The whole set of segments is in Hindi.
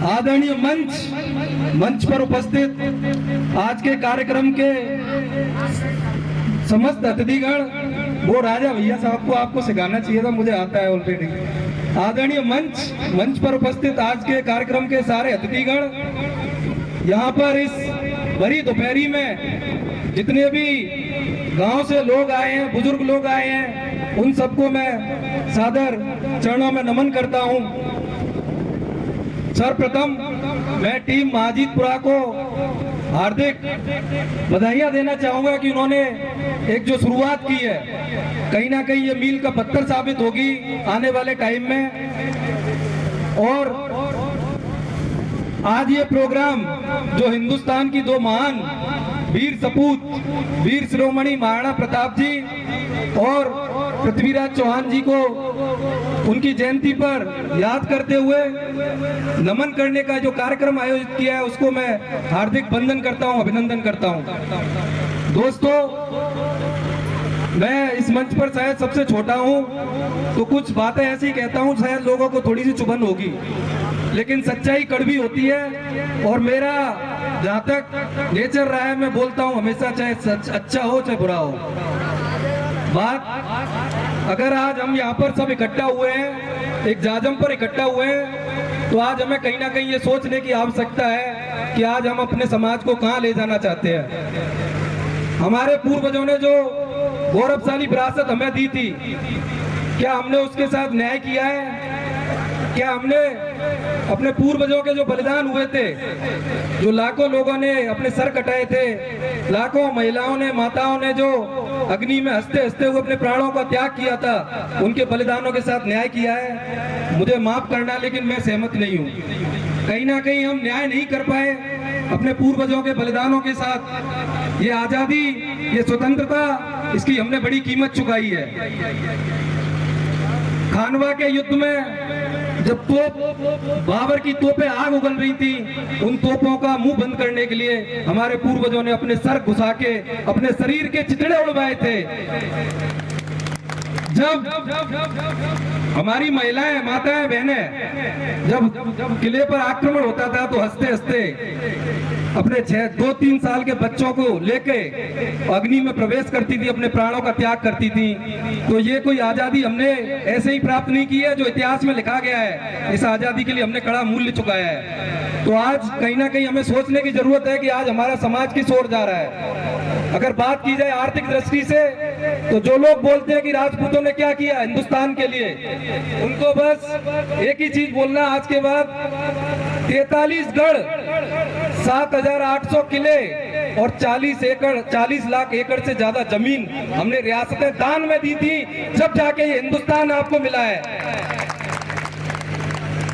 आदरणीय मंच पर उपस्थित आज के कार्यक्रम के समस्त अतिथिगण, वो राजा भैया साहब को आपको सिखाना चाहिए था, मुझे आता है ऑलरेडी। आदरणीय मंच पर उपस्थित आज के कार्यक्रम के सारे अतिथिगण, यहाँ पर इस भरी दोपहरी में जितने भी गांव से लोग आए हैं, बुजुर्ग लोग आए हैं, उन सबको मैं सादर चरणों में नमन करता हूं। सर्वप्रथम मैं टीम महाजीतपुरा को हार्दिक बधाइयां देना चाहूंगा कि उन्होंने एक जो शुरुआत की है, कहीं ना कहीं ये मील का पत्थर साबित होगी आने वाले टाइम में। और आज ये प्रोग्राम जो हिंदुस्तान की दो महान वीर सपूत, वीर शिरोमणि महाराणा प्रताप जी और पृथ्वीराज चौहान जी को उनकी जयंती पर याद करते हुए नमन करने का जो कार्यक्रम आयोजित किया है, उसको मैं हार्दिक वंदन करता हूं, अभिनंदन करता हूं। दोस्तों, मैं इस मंच पर शायद सबसे छोटा हूं, तो कुछ बातें ऐसी कहता हूं, शायद लोगों को थोड़ी सी चुभन होगी, लेकिन सच्चाई कड़वी होती है। और मेरा जहां तक नेचर रहा है, मैं बोलता हूं हमेशा, चाहे सच अच्छा हो चाहे बुरा हो। बात अगर आज हम यहाँ पर सब इकट्ठा हुए हैं, एक जाजम पर इकट्ठा हुए हैं, तो आज हमें कहीं ना कहीं ये सोचने की आवश्यकता है कि आज हम अपने समाज को कहाँ ले जाना चाहते हैं। हमारे पूर्वजों ने जो गौरवशाली विरासत हमें दी थी, क्या हमने उसके साथ न्याय किया है? क्या हमने अपने पूर्वजों के जो बलिदान हुए थे, जो लाखों लोगों ने अपने सर कटाए थे, लाखों महिलाओं ने, माताओं ने जो अग्नि में हंसते हंसते हुए अपने प्राणों का त्याग किया था, उनके बलिदानों के साथ न्याय किया है? मुझे माफ करना, लेकिन मैं सहमत नहीं हूँ। कहीं ना कहीं हम न्याय नहीं कर पाए अपने पूर्वजों के बलिदानों के साथ। ये आजादी, ये स्वतंत्रता, इसकी हमने बड़ी कीमत चुकाई है। खानवा के युद्ध में जब बाबर की तोपें आग उगल रही थी, उन तोपों का मुंह बंद करने के लिए हमारे पूर्वजों ने अपने सर घुसा के अपने शरीर के चितड़े उड़वाए थे। जब हमारी महिलाएं, माताएं, बहनें जब किले पर आक्रमण होता था, तो हंसते हंसते अपने 2-3 साल के बच्चों को लेके अग्नि में प्रवेश करती थी, अपने प्राणों का त्याग करती थी। तो ये कोई आजादी हमने ऐसे ही प्राप्त नहीं की है, जो इतिहास में लिखा गया है। इस आजादी के लिए हमने कड़ा मूल्य चुकाया है। तो आज कहीं ना कहीं हमें सोचने की जरूरत है कि आज हमारा समाज किस ओर जा रहा है। अगर बात की जाए आर्थिक दृष्टि से, तो जो लोग बोलते हैं कि राजपूतों ने क्या किया हिंदुस्तान के लिए, उनको बस एक ही चीज बोलना आज के बाद, 43 गढ़, 7,800 किले और 40 लाख एकड़ से ज्यादा जमीन हमने रियासतें दान में दी थी, जब जाके ये हिंदुस्तान आपको मिला है।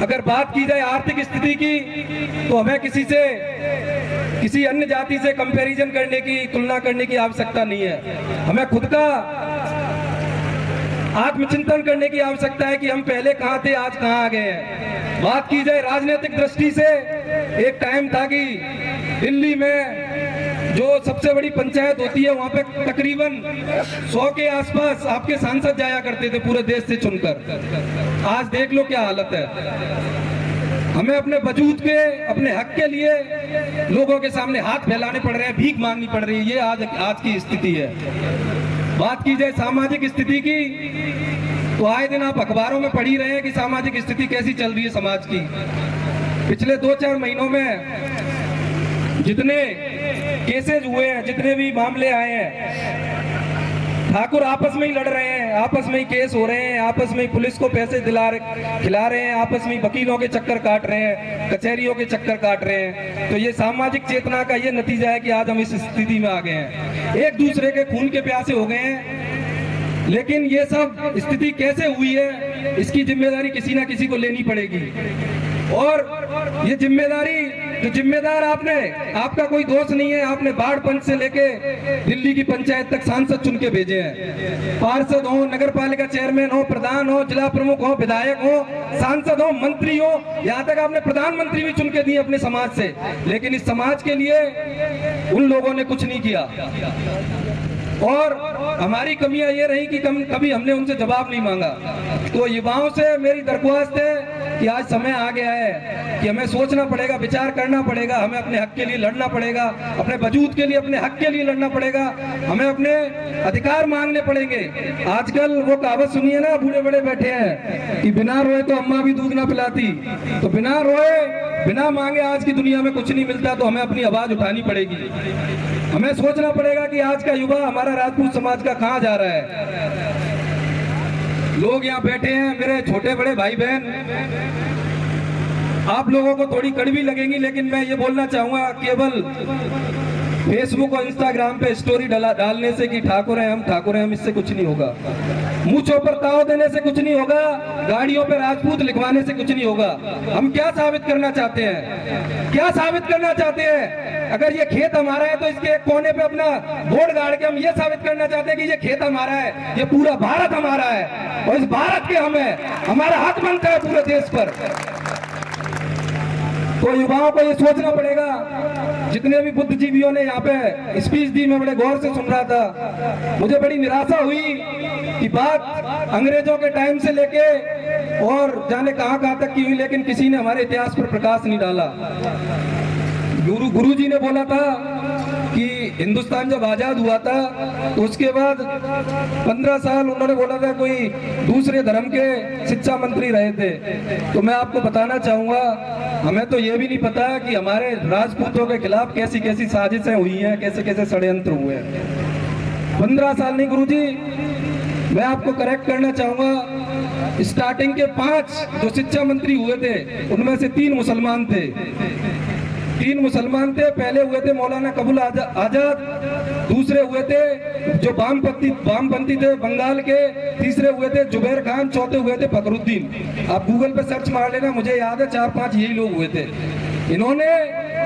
अगर बात की जाए आर्थिक स्थिति की, तो हमें किसी अन्य जाति से कंपैरिजन करने की, तुलना करने की आवश्यकता नहीं है। हमें खुद का आत्मचिंतन करने की आवश्यकता है कि हम पहले कहां थे, आज कहां आ गए हैं। बात की जाए राजनीतिक दृष्टि से, एक टाइम था कि दिल्ली में जो सबसे बड़ी पंचायत होती है, वहां पे तकरीबन 100 के आसपास आपके सांसद जाया करते थे पूरे देश से चुनकर। आज देख लो क्या हालत है। हमें अपने वजूद के, अपने हक के लिए लोगों के सामने हाथ फैलाने पड़ रहे हैं, भीख मांगनी पड़ रही है। ये आज की स्थिति है। बात की जाए सामाजिक स्थिति की, तो आए दिन आप अखबारों में पढ़ ही रहे हैं कि सामाजिक स्थिति कैसी चल रही है समाज की। पिछले 2-4 महीनों में जितने केसेज हुए हैं, जितने भी मामले आए हैं, ठाकुर आपस में ही लड़ रहे हैं, आपस में ही केस हो रहे हैं, आपस में ही पुलिस को पैसे खिला रहे हैं, आपस में ही वकीलों के चक्कर काट रहे हैं, कचहरियों के चक्कर काट रहे हैं। तो ये सामाजिक चेतना का ये नतीजा है कि आज हम इस स्थिति में आ गए हैं, एक दूसरे के खून के प्यासे हो गए हैं। लेकिन ये सब स्थिति कैसे हुई है, इसकी जिम्मेदारी किसी ना किसी को लेनी पड़ेगी। और ये जिम्मेदारी, जो जिम्मेदार आपका कोई दोष नहीं है। आपने बाढ़ पंच से लेके दिल्ली की पंचायत तक सांसद चुन के भेजे हैं। पार्षद हो, नगर पालिका चेयरमैन हो, प्रधान हो, जिला प्रमुख हो, विधायक हो, सांसद हो, मंत्री हो, यहाँ तक आपने प्रधानमंत्री भी चुन के दिए अपने समाज से। लेकिन इस समाज के लिए उन लोगों ने कुछ नहीं किया। और हमारी कमियां ये रही कि कभी हमने उनसे जवाब नहीं मांगा। तो युवाओं से मेरी दरख्वास्त है कि आज समय आ गया है कि हमें सोचना पड़ेगा, विचार करना पड़ेगा, हमें अपने हक के लिए लड़ना पड़ेगा, अपने वजूद के लिए, अपने हक के लिए लड़ना पड़ेगा, हमें अपने अधिकार मांगने पड़ेंगे। आजकल वो कहावत सुनिए ना, बूढ़े बड़े बैठे हैं कि बिना रोए तो अम्मा भी दूध ना पिलाती। तो बिना रोए, बिना मांगे आज की दुनिया में कुछ नहीं मिलता। तो हमें अपनी आवाज उठानी पड़ेगी, हमें सोचना पड़ेगा कि आज का युवा हमारा राजपूत समाज का कहां जा रहा है। लोग यहाँ बैठे हैं, मेरे छोटे बड़े भाई बहन, आप लोगों को थोड़ी कड़वी लगेंगी, लेकिन मैं ये बोलना चाहूंगा, केवल फेसबुक और इंस्टाग्राम पे स्टोरी डालने से कि ठाकुर हैं हम, इससे कुछ नहीं होगा। मुंह पर ताव देने से कुछ नहीं होगा, गाड़ियों पे राजपूत लिखवाने से कुछ नहीं होगा। हम क्या साबित करना चाहते हैं, क्या साबित करना चाहते हैं? अगर ये खेत हमारा है तो इसके कोने पे अपना बोर्ड गाड़ के हम ये साबित करना चाहते हैं कि ये खेत हमारा है, ये पूरा भारत हमारा है और इस भारत के हमें हमारा हक बनता है पूरे देश पर। तो युवाओं को ये सोचना पड़ेगा। जितने भी बुद्धिजीवियों ने यहाँ पे स्पीच दी, मैं बड़े गौर से सुन रहा था, मुझे बड़ी निराशा हुई कि बात अंग्रेजों के टाइम से लेके और जाने कहां तक की हुई, लेकिन किसी ने हमारे इतिहास पर प्रकाश नहीं डाला। गुरु जी ने बोला था कि हिंदुस्तान जब आजाद हुआ था तो उसके बाद 15 साल उन्होंने बोला था कोई दूसरे धर्म के शिक्षा मंत्री रहे थे। तो मैं आपको बताना चाहूंगा, हमें तो ये भी नहीं पता कि हमारे राजपूतों के खिलाफ कैसी कैसी साजिशें हुई हैं, कैसे कैसे षड्यंत्र हुए हैं। 15 साल नहीं गुरुजी, मैं आपको करेक्ट करना चाहूंगा, स्टार्टिंग के 5 जो शिक्षा मंत्री हुए थे उनमें से 3 मुसलमान थे। 3 मुसलमान थे। पहले हुए थे मौलाना कबूल आजाद, दूसरे हुए थे जो वामपंथी थे बंगाल के, तीसरे हुए थे जुबैर खान, चौथे हुए थे फखरुद्दीन। आप गूगल पे सर्च मार लेना, मुझे याद है 4-5 यही लोग हुए थे। इन्होंने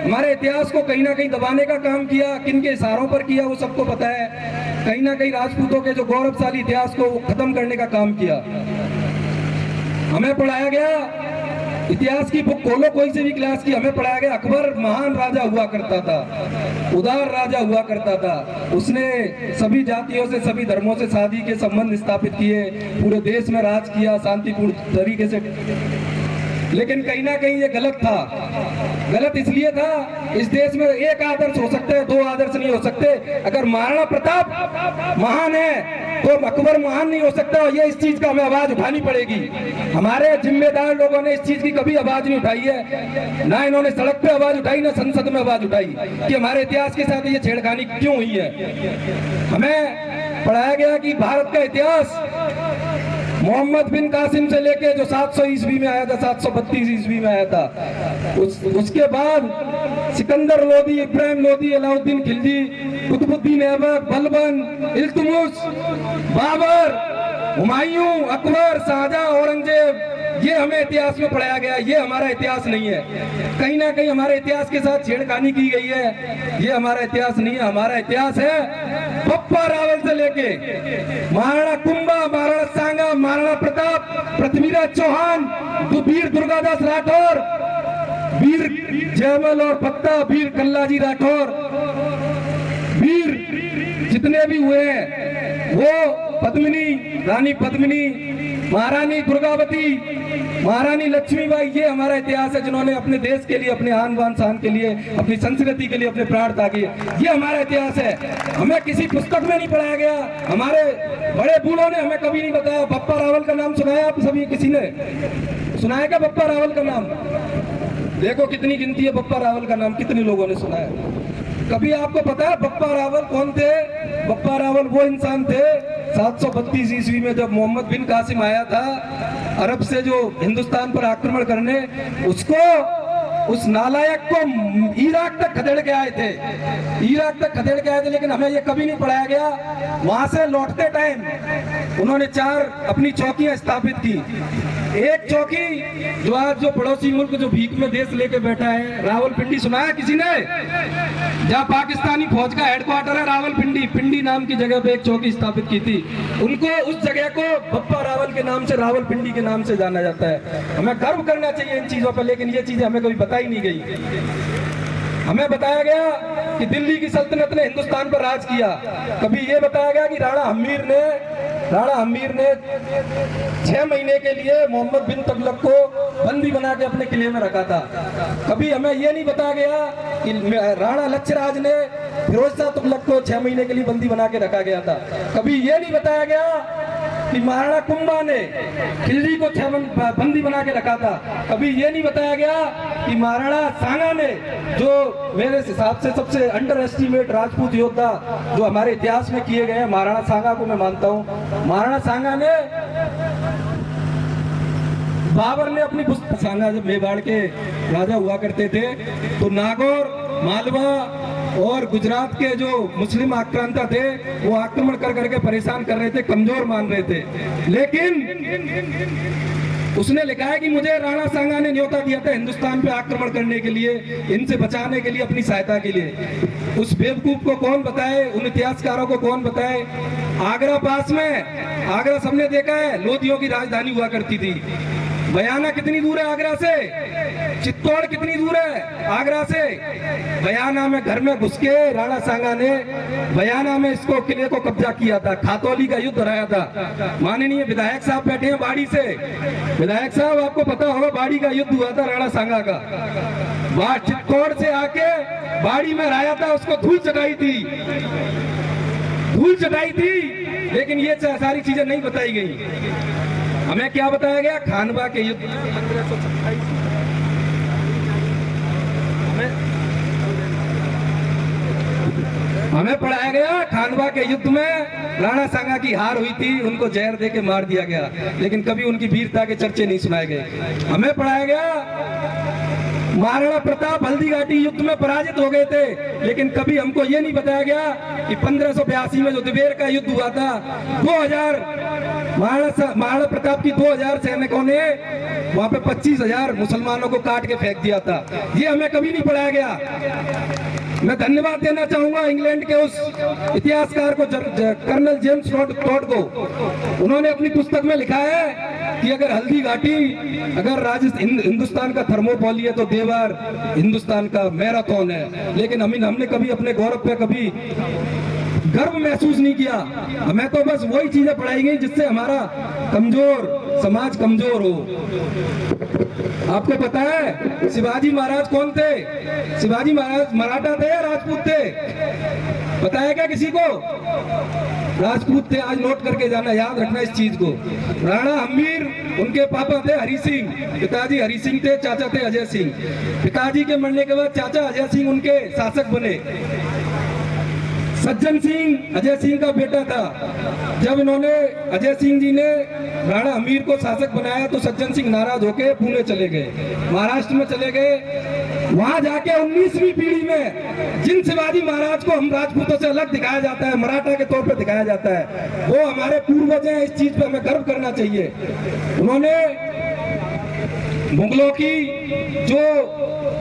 हमारे इतिहास को कहीं ना कहीं दबाने का काम किया। किन के इशारों पर किया वो सबको पता है। कहीं ना कहीं राजपूतों के जो गौरवशाली इतिहास को खत्म करने का काम किया। हमें पढ़ाया गया, इतिहास की बुक खोलो कोई से भी क्लास की, हमें पढ़ाया गया अकबर महान राजा हुआ करता था, उदार राजा हुआ करता था। उसने सभी जातियों से, सभी धर्मों से शादी के संबंध स्थापित किए, पूरे देश में राज किया शांतिपूर्ण तरीके से। लेकिन कहीं ना कहीं ये गलत था। गलत इसलिए था, इस देश में एक आदर्श हो सकते हैं, 2 आदर्श नहीं हो सकते। अगर महाराणा प्रताप महान है तो अकबर महान नहीं हो सकता। ये इस चीज का हमें आवाज उठानी पड़ेगी। हमारे जिम्मेदार लोगों ने इस चीज की कभी आवाज नहीं उठाई है, ना इन्होंने सड़क पे आवाज उठाई, ना संसद में आवाज उठाई कि हमारे इतिहास के साथ ये छेड़खानी क्यों हुई है। हमें पढ़ाया गया कि भारत का इतिहास मोहम्मद बिन कासिम से लेके जो 700 ईस्वी में आया था, 732 ईस्वी में आया था, उसके बाद सिकंदर लोदी, इब्राहिम लोदी, अलाउद्दीन खिलजी, कुतुबुद्दीन ऐबक, बलबन, इल्तुतमिश, बाबर, हुमायूं, अकबर, शाहजहां, औरंगजेब, ये हमें इतिहास में पढ़ाया गया। ये हमारा इतिहास नहीं है। कहीं ना कहीं हमारे इतिहास के साथ छेड़खानी की गई है। ये हमारा इतिहास नहीं है। हमारा इतिहास है बप्पा रावल से लेके महाराणा कुंभा, महाराणा सांगा, महाराणा प्रताप, पृथ्वीराज चौहान, वीर दुर्गादास राठौर, वीर जयमल और पत्ता, वीर कल्लाजी राठौर, वीर जितने भी हुए हैं वो पद्मिनी, रानी पद्मिनी, महारानी दुर्गावती, महारानी लक्ष्मीबाई, ये हमारा इतिहास है जिन्होंने अपने देश के लिए, अपने आन बान शान के लिए, अपनी संस्कृति के लिए अपने प्राण त्यागे। ये हमारा इतिहास है। हमें किसी पुस्तक में नहीं पढ़ाया गया। हमारे बड़े बूढ़ों ने हमें कभी नहीं बताया। बप्पा रावल का नाम सुनाया आप सभी? किसी ने सुनाया क्या बप्पा रावल का नाम? देखो कितनी गिनती है बप्पा रावल का नाम, कितने लोगों ने सुना है? कभी आपको पता है बप्पा रावल कौन थे? बप्पा रावल वो इंसान थे 732 ईस्वी में जब मोहम्मद बिन कासिम आया था अरब से जो हिंदुस्तान पर आक्रमण करने, उसको, उस नालायक को इराक तक खदेड़ के आए थे। इराक तक खदेड़ के आए थे, लेकिन हमें ये कभी नहीं पढ़ाया गया। वहां से लौटते टाइम उन्होंने 4 अपनी चौकियां स्थापित की। एक चौकी जो आज जो पड़ोसी मुल्क जो भीख में देश लेके बैठा है, रावलपिंडी सुनाया किसी ने? जहाँ पाकिस्तानी फौज का हेडक्वार्टर है रावलपिंडी, पिंडी नाम की जगह पे एक चौकी स्थापित की थी। उनको, उस जगह को बप्पा रावल के नाम से, रावलपिंडी के नाम से जाना जाता है। हमें गर्व करना चाहिए इन चीजों पर, लेकिन ये चीजें हमें कभी बताई नहीं गई। हमें बताया गया कि दिल्ली की सल्तनत ने हिंदुस्तान पर राज किया। कभी ये बताया गया कि राणा हमीर ने 6 महीने के लिए मोहम्मद बिन तुगलक को बंदी बना के अपने किले में रखा था। कभी हमें ये नहीं बताया गया कि राणा लक्षराज ने फिरोज शाह तुगलक को 6 महीने के लिए बंदी बना के रखा गया था। कभी ये नहीं बताया गया कि महाराणा कुंभा ने खिलजी को 6 बंदी बना के रखा था। कभी ये नहीं बताया गया कि महाराणा सांगा ने, जो मेरे हिसाब से सबसे अंडर एस्टिमेट राजपूत योद्धा जो हमारे इतिहास में किए गए हैं, महाराणा सांगा को मैं मानता हूँ। महाराणा सांगा ने, बाबर ने अपनी सांगा जब मेवाड़ के राजा हुआ करते थे तो नागौर, मालवा और गुजरात के जो मुस्लिम आक्रांता थे वो आक्रमण कर करके परेशान कर रहे थे, कमजोर मान रहे थे। लेकिन उसने लिखा है कि मुझे राणा सांगा ने न्योता दिया था हिंदुस्तान पे आक्रमण करने के लिए, इनसे बचाने के लिए, अपनी सहायता के लिए। उस बेवकूफ को कौन बताए, उन इतिहासकारों को कौन बताए? आगरा पास में, आगरा सबने देखा है, लोधियों की राजधानी हुआ करती थी। बयाना कितनी दूर है आगरा से? चित्तौड़ कितनी दूर है आगरा से? बयाना में घर में घुस के राणा सांगा ने बयाना में इसको किले को कब्जा किया था, खातौली का युद्ध कराया था। माननीय विधायक साहब बैठे हैं बाड़ी से, विधायक साहब आपको पता होगा बाड़ी का युद्ध हुआ था राणा सांगा का। वहां चित्तौड़ से आके बाड़ी में राया था, उसको धूल चटाई थी, लेकिन ये सारी चीजें नहीं बताई गई। हमें क्या बताया गया? खानवा के युद्ध हमें पढ़ाया गया, खानवा के युद्ध में राणा सांगा की हार हुई थी, उनको जहर देके मार दिया गया, लेकिन कभी उनकी वीरता के चर्चे नहीं सुनाए गए। हमें पढ़ाया गया महाराणा प्रताप हल्दी घाटी युद्ध में पराजित हो गए थे, लेकिन कभी हमको ये नहीं बताया गया कि 1582 में जो दिवेर का युद्ध हुआ था, 2000 महाराणा प्रताप की 2000 सैनिकों ने वहां पे 25,000 मुसलमानों को काट के फेंक दिया था। ये हमें कभी नहीं पढ़ाया गया। मैं धन्यवाद देना चाहूंगा इंग्लैंड के उस इतिहासकार को, कर्नल जेम्स टॉड को। उन्होंने अपनी पुस्तक में लिखा है कि अगर हल्दी घाटी, अगर हिंदुस्तान का थर्मोपोल है तो देवर हिंदुस्तान का मैराथन है। लेकिन हमने कभी अपने गौरव पे कभी गर्व महसूस नहीं किया। हमें तो बस वही चीजें पढ़ाई गई जिससे हमारा कमजोर समाज कमजोर हो। आपको पता है शिवाजी महाराज कौन थे? शिवाजी महाराज मराठा थे या राजपूत थे? पता है क्या किसी को? राजपूत थे। आज नोट करके जाना, याद रखना इस चीज को। राणा हमीर उनके पापा थे हरि सिंह, पिताजी हरि सिंह थे, चाचा थे अजय सिंह। पिताजी के मरने के बाद चाचा अजय सिंह उनके शासक बने। सज्जन सिंह अजय सिंह का बेटा था। जब इन्होंने अजय सिंह जी ने राणा हमीर को शासक बनाया तो सज्जन सिंह नाराज होकर पुणे चले गए, महाराष्ट्र में चले गए। वहां जाके 19वीं पीढ़ी में जिन शिवाजी महाराज को हम राजपूतों से अलग दिखाया जाता है, मराठा के तौर पर दिखाया जाता है, वो हमारे पूर्वज हैं। इस चीज पे हमें गर्व करना चाहिए। उन्होंने मुगलों की जो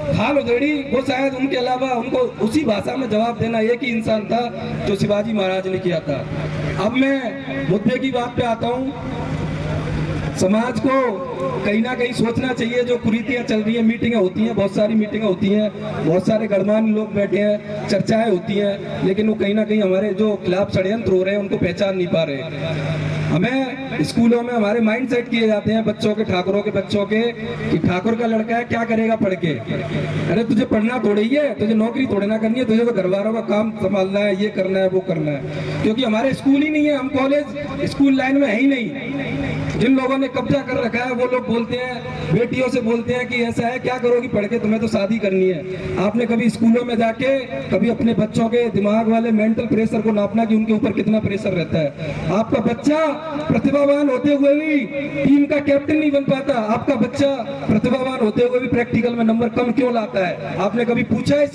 खाल उधेड़ी, वो शायद उनके अलावा उनको उसी भाषा में जवाब देना एक ही इंसान था जो शिवाजी महाराज ने किया था। अब मैं मुद्दे की बात पे आता हूँ। समाज को कहीं ना कहीं सोचना चाहिए। जो कुरीतियां चल रही है, मीटिंगें होती हैं, बहुत सारी मीटिंगें होती हैं, बहुत सारे गणमान्य लोग बैठे हैं, चर्चाएं होती हैं, लेकिन वो कहीं ना कहीं हमारे जो खिलाफ षड्यंत्र हो रहे हैं उनको पहचान नहीं पा रहे। हमें स्कूलों में हमारे माइंड सेट किए जाते हैं बच्चों के, ठाकुरों के बच्चों के, कि ठाकुर का लड़का है क्या करेगा पढ़ के। अरे तुझे पढ़ना थोड़ी है, तुझे नौकरी थोड़ी ना करनी है, तुझे तो घर वालों का काम संभालना है, ये करना है वो करना है। क्योंकि हमारे स्कूल ही नहीं है, हम कॉलेज स्कूल लाइन में है ही नहीं। जिन लोगों ने कब्जा कर रखा है वो लोग बोलते हैं, बेटियों से बोलते हैं कि ऐसा है क्या करोगी पढ़ के, तुम्हें तो शादी करनी है। आपने कभी स्कूलों में जाके कभी अपने बच्चों के दिमाग वाले मेंटल प्रेशर को नापना कि उनके ऊपर कितना प्रेशर रहता है? आपका बच्चा प्रतिभावान होते हुए भी टीम का कैप्टन नहीं बन पाता। आपका बच्चा प्रतिभावान होते हुए भी प्रैक्टिकल में नंबर कम क्यों लाता है? आपने कभी पूछा है?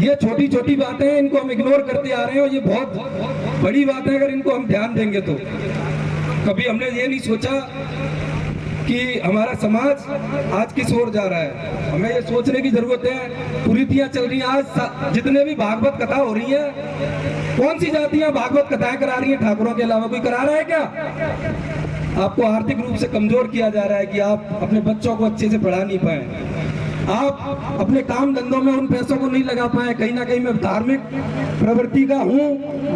ये छोटी छोटी बातें हैं, इनको हम इग्नोर करते आ रहे हैं और ये बहुत बड़ी बात है। अगर इनको हम ध्यान देंगे तो कभी हमने ये नहीं सोचा कि हमारा समाज आज किस ओर जा रहा है। हमें ये सोचने की जरूरत है। कुरीतियां चल रही हैं। आज जितने भी भागवत कथा हो रही है, कौन सी जातियां भागवत कथाएं करा रही हैं? ठाकुरों के अलावा कोई करा रहा है क्या? आपको आर्थिक रूप से कमजोर किया जा रहा है कि आप अपने बच्चों को अच्छे से पढ़ा नहीं पाए। आप अपने काम धंधों में उन पैसों को नहीं लगा पाए। कहीं ना कहीं मैं धार्मिक प्रवृत्ति का हूँ,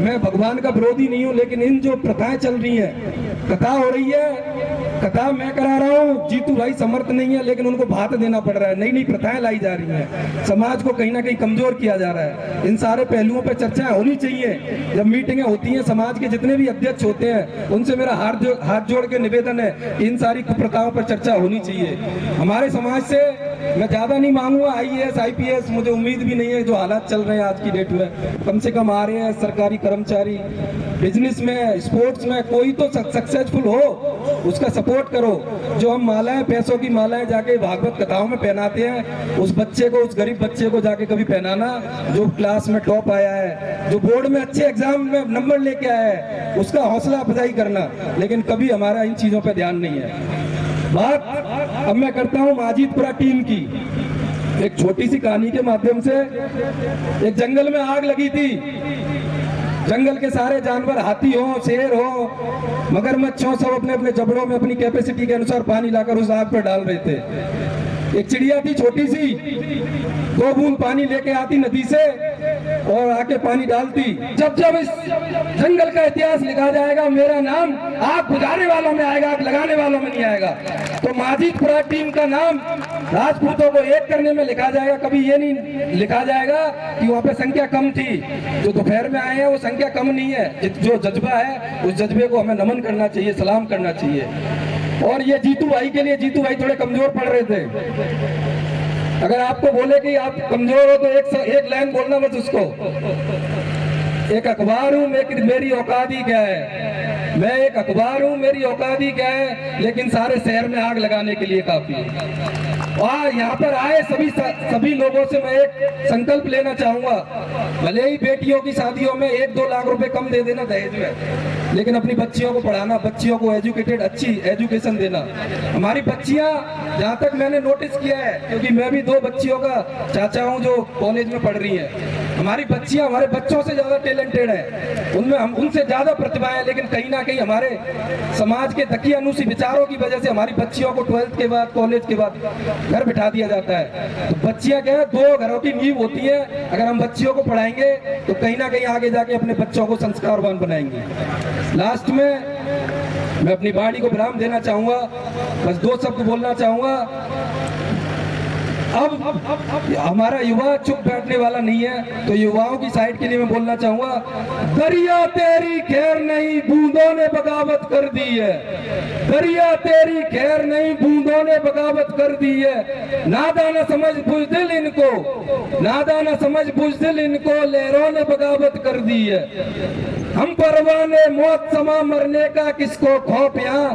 मैं भगवान का विरोधी नहीं हूँ, लेकिन इन जो प्रथाएं चल रही हैं, कथा हो रही है, कथा मैं करा रहा हूँ, जीतू भाई समर्थ नहीं है, लेकिन उनको भात देना पड़ रहा है। नई नई प्रथाएं लाई जा रही हैं, समाज को कहीं ना कहीं कमजोर किया जा रहा है। इन सारे पहलुओं पर चर्चा होनी चाहिए। जब मीटिंगें होती हैं, समाज के जितने भी अध्यक्ष होते हैं, उनसे मेरा हाथ जोड़ के निवेदन है, इन सारी कुप्रथाओं पर चर्चा होनी चाहिए। हमारे समाज से मैं ज्यादा नहीं मांगूंगा, IAS IPS मुझे उम्मीद भी नहीं है। जो हालात चल रहे हैं आज की डेट में, कम से कम आ रहे हैं सरकारी कर्मचारी, बिजनेस में, स्पोर्ट्स में कोई तो सक्सेसफुल हो, उसका सपोर्ट करो। जो हम मालाएं, पैसों की मालाएं जाके भागवत कथाओं में पहनाते हैं, उस बच्चे को, उस गरीब बच्चे को जाके कभी पहनाना जो क्लास में टॉप आया है, जो बोर्ड में अच्छे एग्जाम में नंबर लेके आया है, उसका हौसला अफजाई करना। लेकिन कभी हमारा इन चीजों पर ध्यान नहीं है। बात अब मैं करता हूं माजिदपुरा टीम की। एक छोटी सी कहानी के माध्यम से, एक जंगल में आग लगी थी। जंगल के सारे जानवर, हाथी हो, शेर हो, मगरमच्छ हो, सब अपने अपने जबड़ों में अपनी कैपेसिटी के अनुसार पानी लाकर उस आग पर डाल रहे थे। एक चिड़िया थी छोटी सी, 2 बूंद पानी लेके आती नदी से और आके पानी डालती। जब जब इस जंगल का इतिहास लिखा जाएगा, मेरा नाम आग बुझाने वालों में आएगा, आग लगाने वालों में नहीं आएगा। तो माजिदपुरा टीम का नाम राजपूतों को एक करने में लिखा जाएगा। कभी ये नहीं लिखा जाएगा कि वहाँ पे संख्या कम थी। जो दोपहर में आए हैं वो संख्या कम नहीं है। जो जज्बा है, उस जज्बे को हमें नमन करना चाहिए, सलाम करना चाहिए। और ये जीतू भाई के लिए, जीतू भाई थोड़े कमजोर पड़ रहे थे। अगर आपको बोले कि आप कमजोर हो तो एक लाइन बोलना बस उसको। एक अखबार हूँ, मेरी औकात ही क्या है। मैं एक अखबार हूँ, मेरी औकात ही क्या है, लेकिन सारे शहर में आग लगाने के लिए काफी है। और यहाँ पर आए सभी लोगों से मैं एक संकल्प लेना चाहूंगा। भले ही बेटियों की शादियों में 1-2 लाख रुपए कम दे देना दहेज में, लेकिन अपनी बच्चियों को पढ़ाना, बच्चियों को एजुकेटेड, अच्छी एजुकेशन देना। हमारी बच्चियां, जहाँ तक मैंने नोटिस किया है, क्योंकि मैं भी 2 बच्चियों का चाचा हूँ जो कॉलेज में पढ़ रही है, हमारी बच्चियां हमारे बच्चों से ज्यादा टैलेंटेड है, उनमें हम उनसे ज्यादा प्रतिभा है। लेकिन कहीं ना कहीं हमारे समाज के दकियानुसी विचारों की वजह से हमारी बच्चियों को 12th के बाद, कॉलेज के बाद घर बिठा दिया जाता है। तो बच्चियां क्या है, 2 घरों की नींव होती है। अगर हम बच्चियों को पढ़ाएंगे तो कहीं ना कहीं आगे जाके अपने बच्चों को संस्कारवान बनाएंगे। लास्ट में मैं अपनी वाणी को विराम देना चाहूंगा, बस 2 शब्द बोलना चाहूंगा। अब हमारा युवा चुप बैठने वाला नहीं है, तो युवाओं की साइड के लिए मैं बोलना चाहूंगा, दरिया तेरी खैर नहीं, बूंदों ने बगावत कर दी है। दरिया तेरी खैर नहीं, बूंदों ने बगावत कर दी है। नादाना समझ बुज़दिल इनको, नादाना समझ बुज़दिल इनको, लहरों ने बगावत कर दी है। हम परवाने मौत समा मरने का किसको खौफ यहाँ,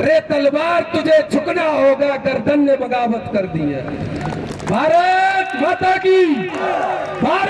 रे तलवार तुझे झुकना होगा, गर्दन ने बगावत कर दी है। भारत माता की, भारत।